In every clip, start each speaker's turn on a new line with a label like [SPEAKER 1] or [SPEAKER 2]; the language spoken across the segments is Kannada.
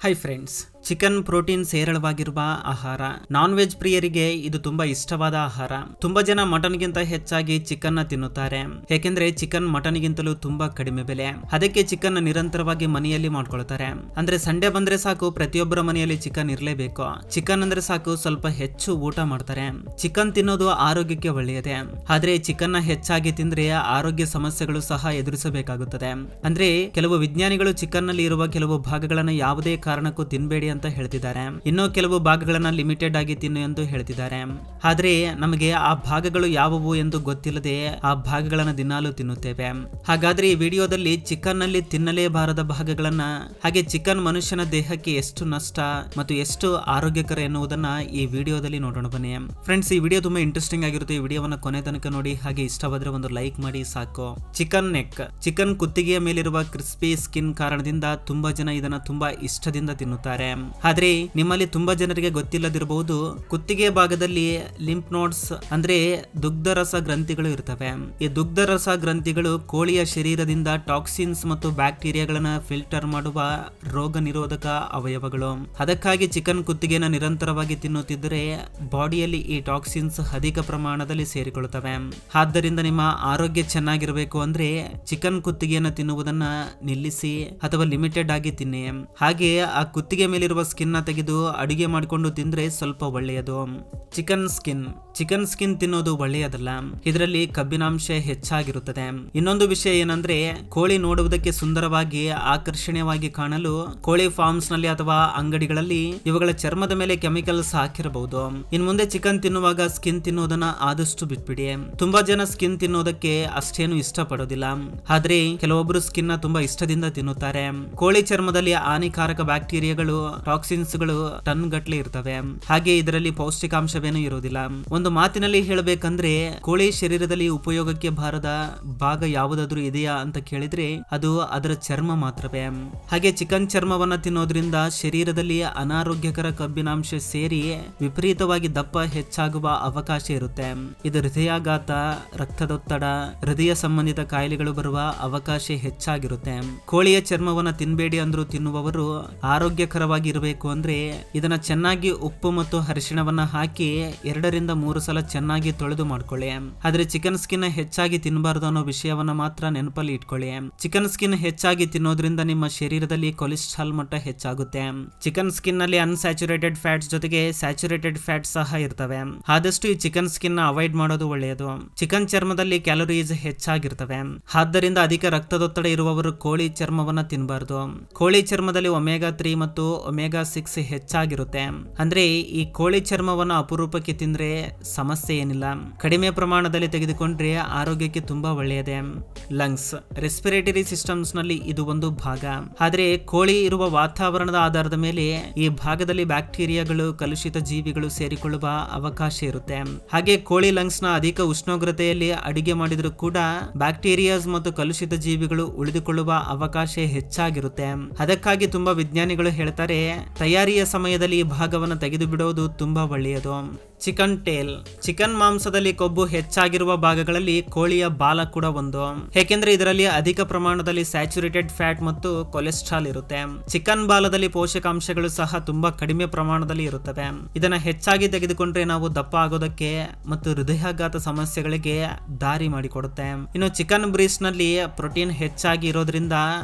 [SPEAKER 1] ಹೈ ಫ್ರೆಂಡ್ಸ್, ಚಿಕನ್ ಪ್ರೋಟೀನ್ ಹೇರಳವಾಗಿರುವ ಆಹಾರ. ನಾನ್ ವೆಜ್ ಪ್ರಿಯರಿಗೆ ಇದು ತುಂಬಾ ಇಷ್ಟವಾದ ಆಹಾರ. ತುಂಬಾ ಜನ ಮಟನ್ಗಿಂತ ಹೆಚ್ಚಾಗಿ ಚಿಕನ್ ನ ತಿನ್ನುತ್ತಾರೆ, ಏಕೆಂದ್ರೆ ಚಿಕನ್ ಮಟನ್ಗಿಂತಲೂ ತುಂಬಾ ಕಡಿಮೆ ಬೆಲೆ. ಅದಕ್ಕೆ ಚಿಕನ್ ನಿರಂತರವಾಗಿ ಮನೆಯಲ್ಲಿ ಮಾಡ್ಕೊಳ್ತಾರೆ. ಅಂದ್ರೆ ಸಂಡೇ ಬಂದ್ರೆ ಸಾಕು, ಪ್ರತಿಯೊಬ್ಬರ ಮನೆಯಲ್ಲಿ ಚಿಕನ್ ಇರಲೇಬೇಕು. ಚಿಕನ್ ಅಂದ್ರೆ ಸಾಕು, ಸ್ವಲ್ಪ ಹೆಚ್ಚು ಊಟ ಮಾಡ್ತಾರೆ. ಚಿಕನ್ ತಿನ್ನೋದು ಆರೋಗ್ಯಕ್ಕೆ ಒಳ್ಳೆಯದೇ, ಆದ್ರೆ ಚಿಕನ್ ನ ಹೆಚ್ಚಾಗಿ ತಿಂದ್ರೆ ಆರೋಗ್ಯ ಸಮಸ್ಯೆಗಳು ಸಹ ಎದುರಿಸಬೇಕಾಗುತ್ತದೆ. ಅಂದ್ರೆ ಕೆಲವು ವಿಜ್ಞಾನಿಗಳು ಚಿಕನ್ ನಲ್ಲಿ ಇರುವ ಕೆಲವು ಭಾಗಗಳನ್ನ ಯಾವುದೇ ಕಾರಣಕ್ಕೂ ತಿನ್ಬೇಡಿ ಅಂತ ಹೇಳ್ತಿದ್ದಾರೆ. ಇನ್ನೂ ಕೆಲವು ಭಾಗಗಳನ್ನ ಲಿಮಿಟೆಡ್ ಆಗಿ ತಿನ್ನು ಎಂದು ಹೇಳ್ತಿದ್ದಾರೆ. ಆದ್ರೆ ನಮಗೆ ಆ ಭಾಗಗಳು ಯಾವುವು ಎಂದು ಗೊತ್ತಿಲ್ಲದೆ ಆ ಭಾಗಗಳನ್ನ ದಿನಾಲು ತಿನ್ನುತ್ತೇವೆ. ಹಾಗಾದ್ರೆ ಈ ವಿಡಿಯೋದಲ್ಲಿ ಚಿಕನ್ ನಲ್ಲಿ ತಿನ್ನಲೇಬಾರದ ಭಾಗಗಳನ್ನ, ಹಾಗೆ ಚಿಕನ್ ಮನುಷ್ಯನ ದೇಹಕ್ಕೆ ಎಷ್ಟು ನಷ್ಟ ಮತ್ತು ಎಷ್ಟು ಆರೋಗ್ಯಕರ ಎನ್ನುವುದನ್ನ ಈ ವಿಡಿಯೋದಲ್ಲಿ ನೋಡೋಣ ಬನ್ನಿ. ಫ್ರೆಂಡ್ಸ್, ಈ ವಿಡಿಯೋ ತುಂಬಾ ಇಂಟ್ರೆಸ್ಟಿಂಗ್ ಆಗಿರುತ್ತೆ. ಈ ವಿಡಿಯೋವನ್ನ ಕೊನೆ ತನಕ ನೋಡಿ, ಹಾಗೆ ಇಷ್ಟವಾದ್ರೆ ಒಂದು ಲೈಕ್ ಮಾಡಿ ಸಾಕು. ಚಿಕನ್ ನೆಕ್, ಚಿಕನ್ ಕುತ್ತಿಗೆಯ ಮೇಲಿರುವ ಕ್ರಿಸ್ಪಿ ಸ್ಕಿನ್ ಕಾರಣದಿಂದ ತುಂಬಾ ಜನ ಇದನ್ನ ತುಂಬಾ ಇಷ್ಟದಿಂದ ತಿನ್ನುತ್ತಾರೆ. ಆದ್ರೆ ನಿಮ್ಮಲ್ಲಿ ತುಂಬಾ ಜನರಿಗೆ ಗೊತ್ತಿಲ್ಲದಿರಬಹುದು, ಕುತ್ತಿಗೆ ಭಾಗದಲ್ಲಿ ಲಿಂಫ್ ನೋಡ್ಸ್ ಅಂದ್ರೆ ದುಗ್ಧರಸ ಗ್ರಂಥಿಗಳು ಇರ್ತವೆ. ಈ ದುಗ್ಧರಸ ಗ್ರಂಥಿಗಳು ಕೋಳಿಯ ಶರೀರದಿಂದ ಟಾಕ್ಸಿನ್ಸ್ ಮತ್ತು ಬ್ಯಾಕ್ಟೀರಿಯಾಗಳನ್ನ ಫಿಲ್ಟರ್ ಮಾಡುವ ರೋಗ ನಿರೋಧಕ ಅವಯವಗಳು. ಅದಕ್ಕಾಗಿ ಚಿಕನ್ ಕುತ್ತಿಗೆನ ನಿರಂತರವಾಗಿ ತಿನ್ನುತ್ತಿದ್ದರೆ ಬಾಡಿಯಲ್ಲಿ ಈ ಟಾಕ್ಸಿನ್ಸ್ ಅಧಿಕ ಪ್ರಮಾಣದಲ್ಲಿ ಸೇರಿಕೊಳ್ಳುತ್ತವೆ. ಆದ್ದರಿಂದ ನಿಮ್ಮ ಆರೋಗ್ಯ ಚೆನ್ನಾಗಿರಬೇಕು ಅಂದ್ರೆ ಚಿಕನ್ ಕುತ್ತಿಗೆಯನ್ನು ತಿನ್ನುವುದನ್ನ ನಿಲ್ಲಿಸಿ ಅಥವಾ ಲಿಮಿಟೆಡ್ ಆಗಿ ತಿನ್ನಿ. ಹಾಗೆ ಆ ಕುತ್ತಿಗೆ ಮೇಲಿರುವ ಸ್ಕಿನ್ ನ ತೆಗೆದು ಅಡುಗೆ ಮಾಡಿಕೊಂಡು ತಿಂದ್ರೆ ಸ್ವಲ್ಪ ಒಳ್ಳೆಯದು. ಚಿಕನ್ ಸ್ಕಿನ್ ತಿನ್ನೋದು ಒಳ್ಳೆಯದಲ್ಲ, ಇದರಲ್ಲಿ ಕಬ್ಬಿನಾಂಶ ಹೆಚ್ಚಾಗಿರುತ್ತದೆ. ಇನ್ನೊಂದು ವಿಷಯ ಏನಂದ್ರೆ, ಕೋಳಿ ನೋಡುವುದಕ್ಕೆ ಸುಂದರವಾಗಿ ಆಕರ್ಷಣೀಯವಾಗಿ ಕಾಣಲು ಕೋಳಿ ಫಾರ್ಮ್ಸ್ ನಲ್ಲಿ ಅಥವಾ ಅಂಗಡಿಗಳಲ್ಲಿ ಇವುಗಳ ಚರ್ಮದ ಮೇಲೆ ಕೆಮಿಕಲ್ಸ್ ಹಾಕಿರಬಹುದು. ಇನ್ ಮುಂದೆ ಚಿಕನ್ ತಿನ್ನುವಾಗ ಸ್ಕಿನ್ ತಿನ್ನುವುದನ್ನ ಆದಷ್ಟು ಬಿಟ್ಬಿಡಿ. ತುಂಬಾ ಜನ ಸ್ಕಿನ್ ತಿನ್ನೋದಕ್ಕೆ ಅಷ್ಟೇನು ಇಷ್ಟಪಡೋದಿಲ್ಲ, ಆದ್ರೆ ಕೆಲವೊಬ್ಬರು ಸ್ಕಿನ್ ನ ತುಂಬಾ ಇಷ್ಟದಿಂದ ತಿನ್ನುತ್ತಾರೆ. ಕೋಳಿ ಚರ್ಮದಲ್ಲಿ ಹಾನಿಕಾರಕ ಬ್ಯಾಕ್ಟೀರಿಯಾಗಳು, ಟಾಕ್ಸಿನ್ಸ್ ಗಳು ಟನ್ ಗಟ್ಲೆ ಇರ್ತವೆ. ಹಾಗೆ ಇದರಲ್ಲಿ ಪೌಷ್ಟಿಕಾಂಶವೇನೂ ಇರುವುದಿಲ್ಲ. ಒಂದು ಮಾತಿನಲ್ಲಿ ಹೇಳಬೇಕಂದ್ರೆ, ಕೋಳಿ ಶರೀರದಲ್ಲಿ ಉಪಯೋಗಕ್ಕೆ ಬಾರದ ಭಾಗ ಯಾವುದಾದ್ರೂ ಇದೆಯಾ ಅಂತ ಕೇಳಿದ್ರೆ ಅದು ಅದರ ಚರ್ಮ ಮಾತ್ರವೇ. ಹಾಗೆ ಚಿಕನ್ ಚರ್ಮವನ್ನ ತಿನ್ನೋದ್ರಿಂದ ಶರೀರದಲ್ಲಿ ಅನಾರೋಗ್ಯಕರ ಕಬ್ಬಿನಾಂಶ ಸೇರಿ ವಿಪರೀತವಾಗಿ ದಪ್ಪ ಹೆಚ್ಚಾಗುವ ಅವಕಾಶ ಇರುತ್ತೆ. ಇದು ಹೃದಯಾಘಾತ, ರಕ್ತದೊತ್ತಡ, ಹೃದಯ ಸಂಬಂಧಿತ ಕಾಯಿಲೆಗಳು ಬರುವ ಅವಕಾಶ ಹೆಚ್ಚಾಗಿರುತ್ತೆ. ಕೋಳಿಯ ಚರ್ಮವನ್ನ ತಿನ್ಬೇಡಿ ಅಂದ್ರೂ ತಿನ್ನುವವರು ಆರೋಗ್ಯಕರವಾಗಿ ಇರಬೇಕು ಅಂದ್ರೆ ಇದನ್ನ ಚೆನ್ನಾಗಿ ಉಪ್ಪು ಮತ್ತು ಅರಿಶಿಣವನ್ನ ಹಾಕಿ 2 ರಿಂದ 3 ಸಲ ಚೆನ್ನಾಗಿ ತೊಳೆದು ಮಾಡ್ಕೊಳ್ಳಿ. ಆದ್ರೆ ಚಿಕನ್ ಸ್ಕಿನ್ ಹೆಚ್ಚಾಗಿ ತಿನ್ನಬಾರದು ಅನ್ನೋ ವಿಷಯವನ್ನ ಮಾತ್ರ ನೆನಪಲ್ಲಿ ಇಟ್ಕೊಳ್ಳಿ. ಚಿಕನ್ ಸ್ಕಿನ್ ಹೆಚ್ಚಾಗಿ ತಿನ್ನೋದ್ರಿಂದ ನಿಮ್ಮ ಶರೀರದಲ್ಲಿ ಕೊಲೆಸ್ಟ್ರಾಲ್ ಮಟ್ಟ ಹೆಚ್ಚಾಗುತ್ತೆ. ಚಿಕನ್ ಸ್ಕಿನ್ ನಲ್ಲಿ ಅನ್ಸ್ಯಾಚುರೇಟೆಡ್ ಫ್ಯಾಟ್ಸ್ ಜೊತೆಗೆ ಸ್ಯಾಚುರೇಟೆಡ್ ಫ್ಯಾಟ್ಸ್ ಸಹ ಇರ್ತವೆ. ಆದಷ್ಟು ಈ ಚಿಕನ್ ಸ್ಕಿನ್ ನ ಅವಾಯ್ಡ್ ಮಾಡೋದು ಒಳ್ಳೆಯದು. ಚಿಕನ್ ಚರ್ಮದಲ್ಲಿ ಕ್ಯಾಲೋರೀಸ್ ಹೆಚ್ಚಾಗಿರ್ತವೆ. ಆದ್ದರಿಂದ ಅಧಿಕ ರಕ್ತದೊತ್ತಡ ಇರುವವರು ಕೋಳಿ ಚರ್ಮವನ್ನ ತಿನ್ನಬಾರದು. ಕೋಳಿ ಚರ್ಮದಲ್ಲಿ ಒಮೆಗಾ 3 ಮತ್ತು ಒಮೆಗಾ 6 ಹೆಚ್ಚಾಗಿರುತ್ತೆ. ಅಂದ್ರೆ ಈ ಕೋಳಿ ಚರ್ಮವನ್ನ ಅಪರೂಪಕ್ಕೆ ತಿಂದ್ರೆ ಸಮಸ್ಯೆ ಏನಿಲ್ಲ, ಕಡಿಮೆ ಪ್ರಮಾಣದಲ್ಲಿ ತೆಗೆದುಕೊಂಡ್ರೆ ಆರೋಗ್ಯಕ್ಕೆ ತುಂಬಾ ಒಳ್ಳೆಯದೇ. ಲಂಗ್ಸ್, ರೆಸ್ಪಿರೇಟರಿ ಸಿಸ್ಟಮ್ಸ್ ನಲ್ಲಿ ಇದು ಒಂದು ಭಾಗ. ಆದ್ರೆ ಕೋಳಿ ಇರುವ ವಾತಾವರಣದ ಆಧಾರದ ಮೇಲೆ ಈ ಭಾಗದಲ್ಲಿ ಬ್ಯಾಕ್ಟೀರಿಯಾಗಳು, ಕಲುಷಿತ ಜೀವಿಗಳು ಸೇರಿಕೊಳ್ಳುವ ಅವಕಾಶ ಇರುತ್ತೆ. ಹಾಗೆ ಕೋಳಿ ಲಂಗ್ಸ್ ನ ಅಧಿಕ ಉಷ್ಣೋಗ್ರತೆಯಲ್ಲಿ ಅಡಿಗೆ ಮಾಡಿದ್ರು ಕೂಡ ಬ್ಯಾಕ್ಟೀರಿಯಾಸ್ ಮತ್ತು ಕಲುಷಿತ ಜೀವಿಗಳು ಉಳಿದುಕೊಳ್ಳುವ ಅವಕಾಶ ಹೆಚ್ಚಾಗಿರುತ್ತೆ. ಅದಕ್ಕಾಗಿ ತುಂಬಾ ವಿಜ್ಞಾನಿಗಳು ಹೇಳ್ತಾರೆ, ತಯಾರಿಯ ಸಮಯದಲ್ಲಿ ಈ ಭಾಗವನ್ನು ತೆಗೆದು ಬಿಡೋದು ತುಂಬಾ ಒಳ್ಳೆಯದು. ಚಿಕನ್ ಟೇಲ್, ಚಿಕನ್ ಮಾಂಸದಲ್ಲಿ ಕೊಬ್ಬು ಹೆಚ್ಚಾಗಿರುವ ಭಾಗಗಳಲ್ಲಿ ಕೋಳಿಯ ಬಾಲ ಕೂಡ ಒಂದು, ಏಕೆಂದ್ರೆ ಇದರಲ್ಲಿ ಅಧಿಕ ಪ್ರಮಾಣದಲ್ಲಿ ಸ್ಯಾಚುರೇಟೆಡ್ ಫ್ಯಾಟ್ ಮತ್ತು ಕೊಲೆಸ್ಟ್ರಾಲ್ ಇರುತ್ತೆ. ಚಿಕನ್ ಬಾಲದಲ್ಲಿ ಪೋಷಕಾಂಶಗಳು ಸಹ ತುಂಬಾ ಕಡಿಮೆ ಪ್ರಮಾಣದಲ್ಲಿ ಇರುತ್ತವೆ. ಇದನ್ನ ಹೆಚ್ಚಾಗಿ ತೆಗೆದುಕೊಂಡ್ರೆ ನಾವು ದಪ್ಪ ಆಗೋದಕ್ಕೆ ಮತ್ತು ಹೃದಯಾಘಾತ ಸಮಸ್ಯೆಗಳಿಗೆ ದಾರಿ ಮಾಡಿಕೊಡುತ್ತೆ. ಇನ್ನು ಚಿಕನ್ ಬ್ರೀಸ್ಟ್ ನಲ್ಲಿ ಪ್ರೋಟೀನ್ ಹೆಚ್ಚಾಗಿ ಇರೋದ್ರಿಂದ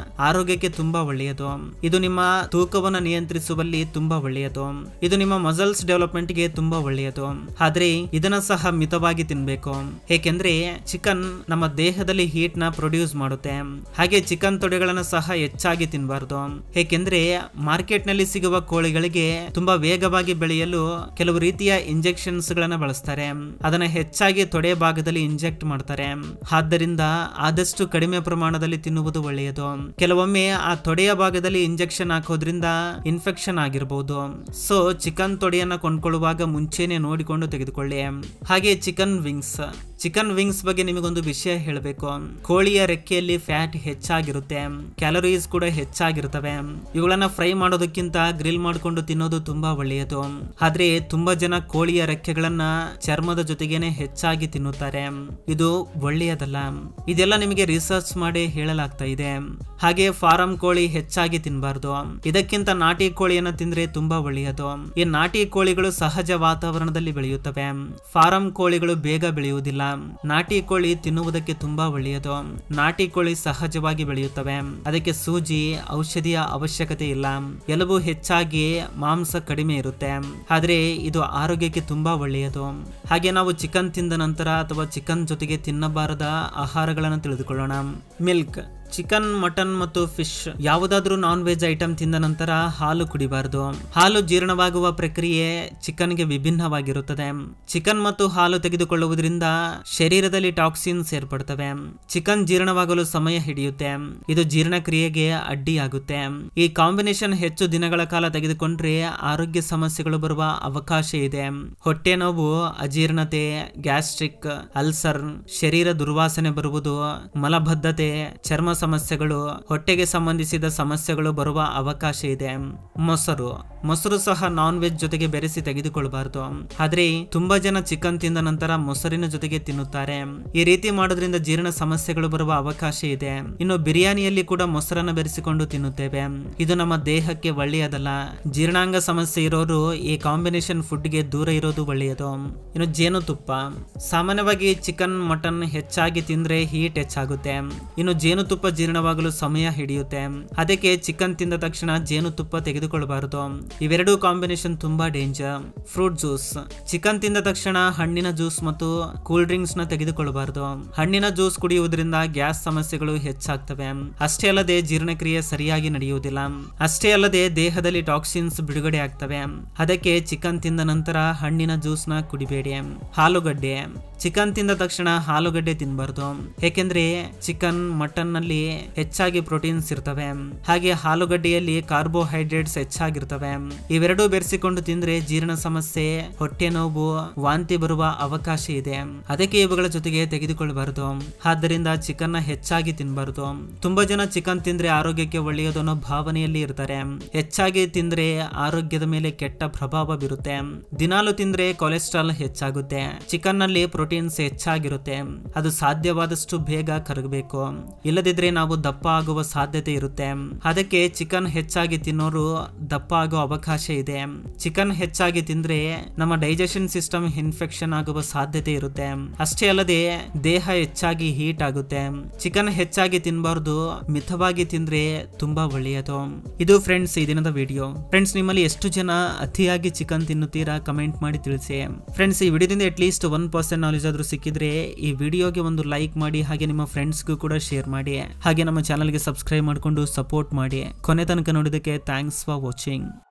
[SPEAKER 1] ಆರೋಗ್ಯಕ್ಕೆ ತುಂಬಾ ಒಳ್ಳೆಯದು. ಇದು ನಿಮ್ಮ ತೂಕವನ್ನು ನಿಯಂತ್ರಿಸುವಲ್ಲಿ ತುಂಬಾ ಒಳ್ಳೆಯದು. ಇದು ನಿಮ್ಮ ಮಸಲ್ಸ್ ಡೆವಲಪ್ಮೆಂಟ್ ಗೆ ತುಂಬಾ ಒಳ್ಳೆಯದು. ಆದ್ರೆ ಇದನ್ನ ಸಹ ಮಿತವಾಗಿ ತಿನ್ಬೇಕು, ಏಕೆಂದ್ರೆ ಚಿಕನ್ ನಮ್ಮ ದೇಹದಲ್ಲಿ ಹೀಟ್ ನ ಪ್ರೊಡ್ಯೂಸ್ ಮಾಡುತ್ತೆ. ಹಾಗೆ ಚಿಕನ್ ತೊಡೆಗಳನ್ನ ಸಹ ಹೆಚ್ಚಾಗಿ ತಿನ್ನಬಾರದು, ಏಕೆಂದ್ರೆ ಮಾರ್ಕೆಟ್ ನಲ್ಲಿ ಸಿಗುವ ಕೋಳಿಗಳಿಗೆ ತುಂಬಾ ವೇಗವಾಗಿ ಬೆಳೆಯಲು ಕೆಲವು ರೀತಿಯ ಇಂಜೆಕ್ಷನ್ಸ್ ಗಳನ್ನ ಬಳಸ್ತಾರೆ. ಅದನ್ನ ಹೆಚ್ಚಾಗಿ ತೊಡೆ ಭಾಗದಲ್ಲಿ ಇಂಜೆಕ್ಟ್ ಮಾಡ್ತಾರೆ. ಆದ್ದರಿಂದ ಆದಷ್ಟು ಕಡಿಮೆ ಪ್ರಮಾಣದಲ್ಲಿ ತಿನ್ನುವುದು ಒಳ್ಳೆಯದು. ಕೆಲವೊಮ್ಮೆ ಆ ತೊಡೆಯ ಭಾಗದಲ್ಲಿ ಇಂಜೆಕ್ಷನ್ ಹಾಕೋದ್ರಿಂದ ಇನ್ಫೆಕ್ಷನ್ ಆಗಿರಬಹುದು. ಸೊ ಚಿಕನ್ ತೊಡೆಯನ್ನ ಕೊಂಡ್ಕೊಳ್ಳುವಾಗ ಮುಂಚೆನೆ ನೋಡಿಕೊಂಡು ತೆಗೆದುಕೊಳ್ಳಿ. ಹಾಗೆ ಚಿಕನ್ ವಿಂಗ್ಸ್, ಚಿಕನ್ ವಿಂಗ್ಸ್ ಬಗ್ಗೆ ನಿಮಗೊಂದು ವಿಷಯ ಹೇಳಬೇಕು. ಕೋಳಿಯ ರೆಕ್ಕೆಯಲ್ಲಿ ಫ್ಯಾಟ್ ಹೆಚ್ಚಾಗಿರುತ್ತೆ, ಕ್ಯಾಲೋರೀಸ್ ಕೂಡ ಹೆಚ್ಚಾಗಿರ್ತವೆ. ಇವುಗಳನ್ನ ಫ್ರೈ ಮಾಡೋದಕ್ಕಿಂತ ಗ್ರಿಲ್ ಮಾಡ್ಕೊಂಡು ತಿನ್ನೋದು ತುಂಬಾ ಒಳ್ಳೆಯದು. ಆದ್ರೆ ತುಂಬಾ ಜನ ಕೋಳಿಯ ರೆಕ್ಕೆಗಳನ್ನ ಚರ್ಮದ ಜೊತೆಗೇನೆ ಹೆಚ್ಚಾಗಿ ತಿನ್ನುತ್ತಾರೆ. ಇದು ಒಳ್ಳೆಯದಲ್ಲ. ಇದೆಲ್ಲ ನಿಮಗೆ ರಿಸರ್ಚ್ ಮಾಡಿ ಹೇಳಲಾಗ್ತಾ ಇದೆ. ಹಾಗೆ ಫಾರಂ ಕೋಳಿ ಹೆಚ್ಚಾಗಿ ತಿನ್ನಬಾರ್ದು. ಇದಕ್ಕಿಂತ ನಾಟಿ ಕೋಳಿಯನ್ನ ತಿಂದ್ರೆ ತುಂಬಾ ಒಳ್ಳೆಯದು. ಈ ನಾಟಿ ಕೋಳಿಗಳು ಸಹಜ ವಾತಾವರಣದಲ್ಲಿ ಬೆಳೆಯುತ್ತವೆ. ಫಾರಂ ಕೋಳಿಗಳು ಬೇಗ ಬೆಳೆಯುವುದಿಲ್ಲ. ನಾಟಿ ಕೋಳಿ ತಿನ್ನುವುದಕ್ಕೆ ತುಂಬಾ ಒಳ್ಳೆಯದು. ನಾಟಿ ಕೋಳಿ ಸಹಜವಾಗಿ ಬೆಳೆಯುತ್ತವೆ. ಅದಕ್ಕೆ ಸೂಜಿ ಔಷಧಿಯ ಅವಶ್ಯಕತೆ ಇಲ್ಲ. ಎಲುಬು ಹೆಚ್ಚಾಗಿ ಮಾಂಸ ಕಡಿಮೆ ಇರುತ್ತೆ. ಆದ್ರೆ ಇದು ಆರೋಗ್ಯಕ್ಕೆ ತುಂಬಾ ಒಳ್ಳೆಯದು. ಹಾಗೆ ನಾವು ಚಿಕನ್ ತಿಂದ ನಂತರ ಅಥವಾ ಚಿಕನ್ ಜೊತೆಗೆ ತಿನ್ನಬಾರದ ಆಹಾರಗಳನ್ನು ತಿಳಿದುಕೊಳ್ಳೋಣ. ಮಿಲ್ಕ್, ಚಿಕನ್, ಮಟನ್ ಮತ್ತು ಫಿಶ್ ಯಾವುದಾದ್ರೂ ನಾನ್ ವೆಜ್ ಐಟಮ್ ತಿಂದ ನಂತರ ಹಾಲು ಕುಡಿಬಾರದು. ಹಾಲು ಜೀರ್ಣವಾಗುವ ಪ್ರಕ್ರಿಯೆ ಚಿಕನ್ಗೆ ವಿಭಿನ್ನವಾಗಿರುತ್ತದೆ. ಚಿಕನ್ ಮತ್ತು ಹಾಲು ತೆಗೆದುಕೊಳ್ಳುವುದರಿಂದ ಶರೀರದಲ್ಲಿ ಟಾಕ್ಸಿನ್ಸ್ ಏರ್ಪಡುತ್ತವೆ. ಚಿಕನ್ ಜೀರ್ಣವಾಗಲು ಸಮಯ ಹಿಡಿಯುತ್ತೆ. ಇದು ಜೀರ್ಣಕ್ರಿಯೆಗೆ ಅಡ್ಡಿಯಾಗುತ್ತೆ. ಈ ಕಾಂಬಿನೇಷನ್ ಹೆಚ್ಚು ದಿನಗಳ ಕಾಲ ತೆಗೆದುಕೊಂಡ್ರೆ ಆರೋಗ್ಯ ಸಮಸ್ಯೆಗಳು ಬರುವ ಅವಕಾಶ ಇದೆ. ಹೊಟ್ಟೆ ನೋವು, ಅಜೀರ್ಣತೆ, ಗ್ಯಾಸ್ಟ್ರಿಕ್ ಅಲ್ಸರ್, ಶರೀರ ದುರ್ವಾಸನೆ ಬರುವುದು, ಮಲಬದ್ಧತೆ, ಚರ್ಮ ಸಮಸ್ಯೆಗಳು, ಹೊಟ್ಟೆಗೆ ಸಂಬಂಧಿಸಿದ ಸಮಸ್ಯೆಗಳು ಬರುವ ಅವಕಾಶ ಇದೆ. ಮೊಸರು ಸಹ ನಾನ್ ವೆಜ್ ಜೊತೆಗೆ ಬೆರೆಸಿ ತೆಗೆದುಕೊಳ್ಳಬಾರದು. ಆದ್ರೆ ತುಂಬಾ ಜನ ಚಿಕನ್ ತಿಂದ ನಂತರ ಮೊಸರಿನ ಜೊತೆಗೆ ತಿನ್ನುತ್ತಾರೆ. ಈ ರೀತಿ ಮಾಡೋದ್ರಿಂದ ಜೀರ್ಣ ಸಮಸ್ಯೆಗಳು ಬರುವ ಅವಕಾಶ ಇದೆ. ಇನ್ನು ಬಿರಿಯಾನಿಯಲ್ಲಿ ಕೂಡ ಮೊಸರನ್ನು ಬೆರೆಸಿಕೊಂಡು ತಿನ್ನುತ್ತೇವೆ. ಇದು ನಮ್ಮ ದೇಹಕ್ಕೆ ಒಳ್ಳೆಯದಲ್ಲ. ಜೀರ್ಣಾಂಗ ಸಮಸ್ಯೆ ಇರೋರು ಈ ಕಾಂಬಿನೇಷನ್ ಫುಡ್ ಗೆ ದೂರ ಇರೋದು ಒಳ್ಳೆಯದು. ಇನ್ನು ಜೇನುತುಪ್ಪ, ಸಾಮಾನ್ಯವಾಗಿ ಚಿಕನ್, ಮಟನ್ ಹೆಚ್ಚಾಗಿ ತಿಂದ್ರೆ ಹೀಟ್ ಹೆಚ್ಚಾಗುತ್ತೆ. ಇನ್ನು ಜೇನುತುಪ್ಪ ಜೀರ್ಣವಾಗಲು ಸಮಯ ಹಿಡಿಯುತ್ತೆ. ಅದಕ್ಕೆ ಚಿಕನ್ ತಿಂದ ತಕ್ಷಣ ಜೇನುತುಪ್ಪ ತೆಗೆದುಕೊಳ್ಳಬಾರದು. ಇವೆರಡೂ ಕಾಂಬಿನೇಷನ್ ತುಂಬಾ ಡೇಂಜರ್. ಫ್ರೂಟ್ ಜ್ಯೂಸ್, ಚಿಕನ್ ತಿಂದ ತಕ್ಷಣ ಹಣ್ಣಿನ ಜ್ಯೂಸ್ ಮತ್ತು ಕೂಲ್ ಡ್ರಿಂಕ್ಸ್ ನ ತೆಗೆದುಕೊಳ್ಳಬಾರದು. ಹಣ್ಣಿನ ಜ್ಯೂಸ್ ಕುಡಿಯುವುದರಿಂದ ಗ್ಯಾಸ್ ಸಮಸ್ಯೆಗಳು ಹೆಚ್ಚಾಗ್ತವೆ. ಅಷ್ಟೇ ಅಲ್ಲದೆ ಜೀರ್ಣಕ್ರಿಯೆ ಸರಿಯಾಗಿ ನಡೆಯುವುದಿಲ್ಲ. ಅಷ್ಟೇ ಅಲ್ಲದೆ ದೇಹದಲ್ಲಿ ಟಾಕ್ಸಿನ್ಸ್ ಬಿಡುಗಡೆ ಆಗ್ತವೆ. ಅದಕ್ಕೆ ಚಿಕನ್ ತಿಂದ ನಂತರ ಹಣ್ಣಿನ ಜ್ಯೂಸ್ ನ ಕುಡಿಬೇಡಿ. ಆಲೂಗಡ್ಡೆ, ಚಿಕನ್ ತಿಂದ ತಕ್ಷಣ ಆಲೂಗಡ್ಡೆ ತಿನ್ನಬಾರದು. ಏಕೆಂದ್ರೆ ಚಿಕನ್, ಮಟನ್ ನಲ್ಲಿ ಹೆಚ್ಚಾಗಿ ಪ್ರೋಟೀನ್ಸ್ ಇರ್ತವೆ. ಹಾಗೆ ಆಲೂಗಡ್ಡೆಯಲ್ಲಿ ಕಾರ್ಬೋಹೈಡ್ರೇಟ್ಸ್ ಹೆಚ್ಚಾಗಿರ್ತವೆ. ಇವೆರಡೂ ಬೆರೆಸಿಕೊಂಡು ತಿಂದ್ರೆ ಜೀರ್ಣ ಸಮಸ್ಯೆ, ಹೊಟ್ಟೆ ನೋವು, ವಾಂತಿ ಬರುವ ಅವಕಾಶ ಇದೆ. ಅದಕ್ಕೆ ಇವುಗಳ ಜೊತೆಗೆ ತೆಗೆದುಕೊಳ್ಳಬಾರದು. ಆದ್ದರಿಂದ ಚಿಕನ್ ನ ಹೆಚ್ಚಾಗಿ ತಿನ್ನಬಾರದು. ತುಂಬಾ ಜನ ಚಿಕನ್ ತಿಂದ್ರೆ ಆರೋಗ್ಯಕ್ಕೆ ಒಳ್ಳೆಯದು ಅನ್ನೋ ಭಾವನೆಯಲ್ಲಿ ಇರ್ತಾರೆ. ಹೆಚ್ಚಾಗಿ ತಿಂದ್ರೆ ಆರೋಗ್ಯದ ಮೇಲೆ ಕೆಟ್ಟ ಪ್ರಭಾವ ಬೀರುತ್ತೆ. ದಿನಾಲು ತಿಂದ್ರೆ ಕೊಲೆಸ್ಟ್ರಾಲ್ ಹೆಚ್ಚಾಗುತ್ತೆ. ಚಿಕನ್ ನಲ್ಲಿ ಪ್ರೋಟೀನ್ಸ್ ಹೆಚ್ಚಾಗಿರುತ್ತೆ. ಅದು ಸಾಧ್ಯವಾದಷ್ಟು ಬೇಗ ಕರಗಬೇಕು. ಇಲ್ಲದಿದ್ರೆ ನಾವು ದಪ್ಪ ಆಗುವ ಸಾಧ್ಯತೆ ಇರುತ್ತೆ. ಅದಕ್ಕೆ ಚಿಕನ್ ಹೆಚ್ಚಾಗಿ ತಿನ್ನೋರು ದಪ್ಪ ಆಗೋ ಅವಕಾಶ ಇದೆ. ಚಿಕನ್ ಹೆಚ್ಚಾಗಿ ತಿಂದ್ರೆ ನಮ್ಮ ಡೈಜೆಷನ್ ಸಿಸ್ಟಮ್ ಇನ್ಫೆಕ್ಷನ್ ಆಗುವ ಸಾಧ್ಯತೆ ಇರುತ್ತೆ. ಅಷ್ಟೇ ಅಲ್ಲದೆ ದೇಹ ಹೆಚ್ಚಾಗಿ ಹೀಟ್ ಆಗುತ್ತೆ. ಚಿಕನ್ ಹೆಚ್ಚಾಗಿ ತಿನ್ನಬಾರ್ದು. ಮಿತವಾಗಿ ತಿಂದ್ರೆ ತುಂಬಾ ಒಳ್ಳೆಯದು. ಇದು ಫ್ರೆಂಡ್ಸ್ ಈ ದಿನದ ವಿಡಿಯೋ. ಫ್ರೆಂಡ್ಸ್, ನಿಮ್ಮಲ್ಲಿ ಎಷ್ಟು ಜನ ಅತಿಯಾಗಿ ಚಿಕನ್ ತಿನ್ನುತ್ತೀರಾ ಕಮೆಂಟ್ ಮಾಡಿ ತಿಳಿಸಿ. ಫ್ರೆಂಡ್ಸ್, ಈ ವಿಡಿಯೋದಿಂದ ಅಟ್ಲೀಸ್ಟ್ 1% ನಾಲೆಜ್ ಆದ್ರೂ ಸಿಕ್ಕಿದ್ರೆ ಈ ವಿಡಿಯೋಗೆ ಒಂದು ಲೈಕ್ ಮಾಡಿ. ಹಾಗೆ ನಿಮ್ಮ ಫ್ರೆಂಡ್ಸ್ಗೂ ಕೂಡ ಶೇರ್ ಮಾಡಿ. ಹಾಗೆ ನಮ್ಮ ಚಾನಲ್ಗೆ ಸಬ್ಸ್ಕ್ರೈಬ್ ಮಾಡಿಕೊಂಡು ಸಪೋರ್ಟ್ ಮಾಡಿ. ಕೊನೆ ತನಕ ನೋಡಿದಕ್ಕೆ ಥ್ಯಾಂಕ್ಸ್ ಫಾರ್ ವಾಚಿಂಗ್.